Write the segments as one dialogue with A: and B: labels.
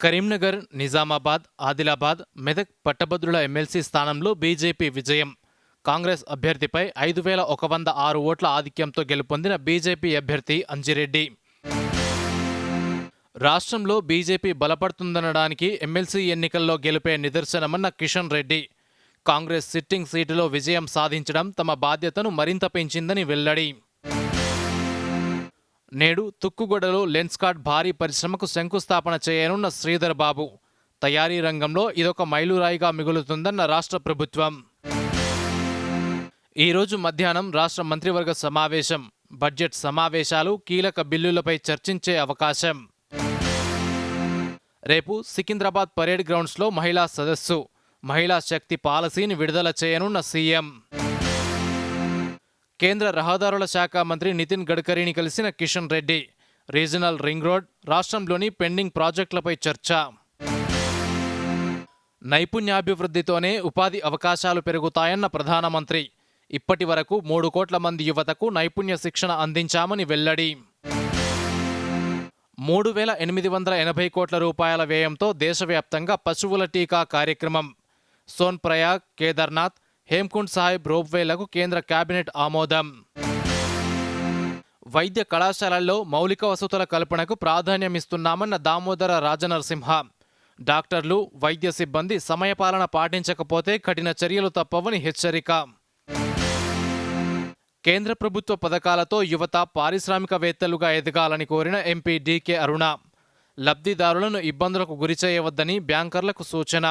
A: కరీంనగర్, నిజామాబాద్, ఆదిలాబాద్, మెదక్ పట్టభద్రుల ఎమ్మెల్సీ స్థానంలో బీజేపీ విజయం. కాంగ్రెస్ అభ్యర్థిపై 5106 ఓట్ల ఆధిక్యంతో గెలుపొందిన బీజేపీ అభ్యర్థి అంజిరెడ్డి. రాష్ట్రంలో బీజేపీ బలపడుతుందనడానికి ఎమ్మెల్సీ ఎన్నికల్లో గెలుపే నిదర్శనమన్న కిషన్ రెడ్డి. కాంగ్రెస్ సిట్టింగ్ సీటులో విజయం సాధించడం తమ బాధ్యతను మరింత పెంచిందని వెల్లడి. నేడు తుక్కుగూడలో లెన్స్కార్ట్ భారీ పరిశ్రమకు శంకుస్థాపన చేయనున్న శ్రీధర్ బాబు. తయారీ రంగంలో ఇదొక మైలురాయిగా మిగులుతుందన్న రాష్ట్ర ప్రభుత్వం. ఈరోజు మధ్యాహ్నం రాష్ట్ర మంత్రివర్గ సమావేశం, బడ్జెట్ సమావేశాలు, కీలక బిల్లులపై చర్చించే అవకాశం. రేపు సికింద్రాబాద్ పరేడ్ గ్రౌండ్స్లో మహిళా సదస్సు, మహిళా శక్తి పాలసీని విడుదల చేయనున్న సీఎం. కేంద్ర రహదారుల శాఖ మంత్రి నితిన్ గడ్కరీని కలిసిన Kishan Reddy. Regional ring road, రాష్ట్రంలోని పెండింగ్ ప్రాజెక్టులపై చర్చ. నైపుణ్యాభివృద్ధితోనే ఉపాధి అవకాశాలు పెరుగుతాయన్న ప్రధానమంత్రి. ఇప్పటి వరకు 3 కోట్ల మంది యువతకు నైపుణ్య శిక్షణ అందించామని వెల్లడి. 3880 కోట్ల రూపాయల వ్యయంతో దేశవ్యాప్తంగా పశువుల టీకా కార్యక్రమం. సోన్ప్రయాగ్, కేదార్నాథ్, హేమ్కుండ్ సాహిబ్ రోప్వేలకు కేంద్ర కేబినెట్ ఆమోదం. వైద్య కళాశాలల్లో మౌలిక వసతుల కల్పనకు ప్రాధాన్యమిస్తున్నామన్న దామోదర రాజనరసింహ. డాక్టర్లు, వైద్య సిబ్బంది సమయపాలన పాటించకపోతే కఠిన చర్యలు తప్పవని హెచ్చరిక. కేంద్ర ప్రభుత్వ పథకాలతో యువత పారిశ్రామికవేత్తలుగా ఎదగాలని కోరిన ఎంపీ డీకే అరుణ. లబ్ధిదారులను ఇబ్బందులకు గురిచేయవద్దని బ్యాంకర్లకు సూచన.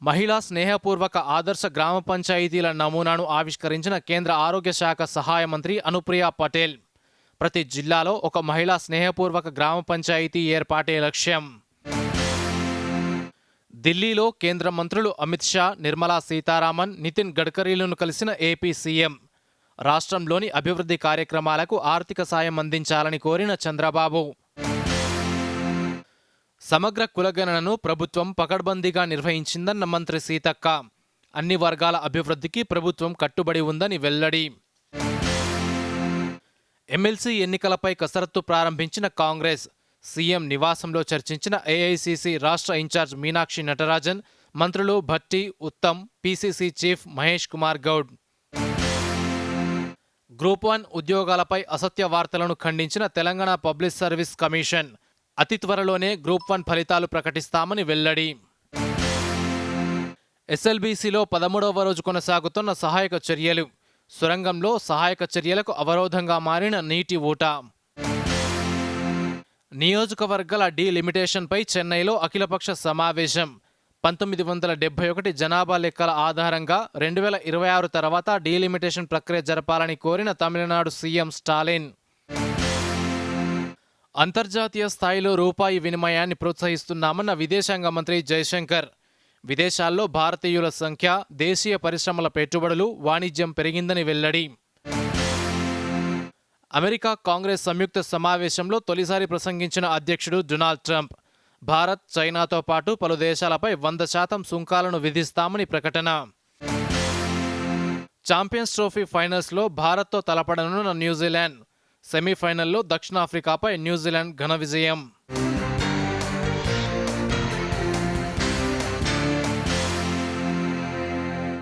A: మహిళా స్నేహపూర్వక ఆదర్శ గ్రామ పంచాయతీల నమూనాను ఆవిష్కరించిన కేంద్ర ఆరోగ్య శాఖ సహాయ మంత్రి అనుప్రియ పటేల్. ప్రతి జిల్లాలో ఒక మహిళా స్నేహపూర్వక గ్రామ పంచాయతీ ఏర్పాటే లక్ష్యం. ఢిల్లీలో కేంద్ర మంత్రులు అమిత్ షా, నిర్మలా సీతారామన్, నితిన్ గడ్కరీలను కలిసిన ఏపీ సీఎం. రాష్ట్రంలోని అభివృద్ధి కార్యక్రమాలకు ఆర్థిక సాయం అందించాలని కోరిన చంద్రబాబు. సమగ్ర కులగణనను ప్రభుత్వం పకడ్బందీగా నిర్వహించిందన్న మంత్రి సీతక్క. అన్ని వర్గాల అభివృద్ధికి ప్రభుత్వం కట్టుబడి ఉందని వెల్లడి. ఎమ్మెల్సీ ఎన్నికలపై కసరత్తు ప్రారంభించిన కాంగ్రెస్. సీఎం నివాసంలో చర్చించిన ఏఐసీసీ రాష్ట్ర ఇన్ఛార్జ్ మీనాక్షి నటరాజన్, మంత్రులు Bhatti, Uttam, PCC chief Mahesh Kumar Goud. Group 1 ఉద్యోగాలపై అసత్య వార్తలను ఖండించిన తెలంగాణ పబ్లిక్ సర్వీస్ కమిషన్. అతి త్వరలోనే గ్రూప్ 1 ఫలితాలు ప్రకటిస్తామని వెల్లడి. ఎస్ఎల్బీసీలో 13వ రోజు కొనసాగుతున్న సహాయక చర్యలు. సొరంగంలో సహాయక చర్యలకు అవరోధంగా మారిన నీటి ఊట. నియోజకవర్గాల డీలిమిటేషన్పై చెన్నైలో అఖిలపక్ష సమావేశం. 1971 జనాభా లెక్కల ఆధారంగా 2026 తర్వాత డీలిమిటేషన్ ప్రక్రియ జరపాలని కోరిన తమిళనాడు సీఎం స్టాలిన్. అంతర్జాతీయ స్థాయిలో రూపాయి వినిమయాన్ని ప్రోత్సహిస్తున్నామన్న విదేశాంగ మంత్రి జయశంకర్. విదేశాల్లో భారతీయుల సంఖ్య, దేశీయ పరిశ్రమల పెట్టుబడులు, వాణిజ్యం పెరిగిందని వెల్లడి. అమెరికా కాంగ్రెస్ సంయుక్త సమావేశంలో తొలిసారి ప్రసంగించిన అధ్యక్షుడు డొనాల్డ్ ట్రంప్. భారత్, చైనాతో పాటు పలు దేశాలపై 100% సుంకాలను విధిస్తామని ప్రకటన. ఛాంపియన్స్ ట్రోఫీ ఫైనల్స్లో భారత్తో తలపడనున్న న్యూజిలాండ్. సెమీఫైనల్లో దక్షిణాఫ్రికాపై న్యూజిలాండ్ ఘన విజయం.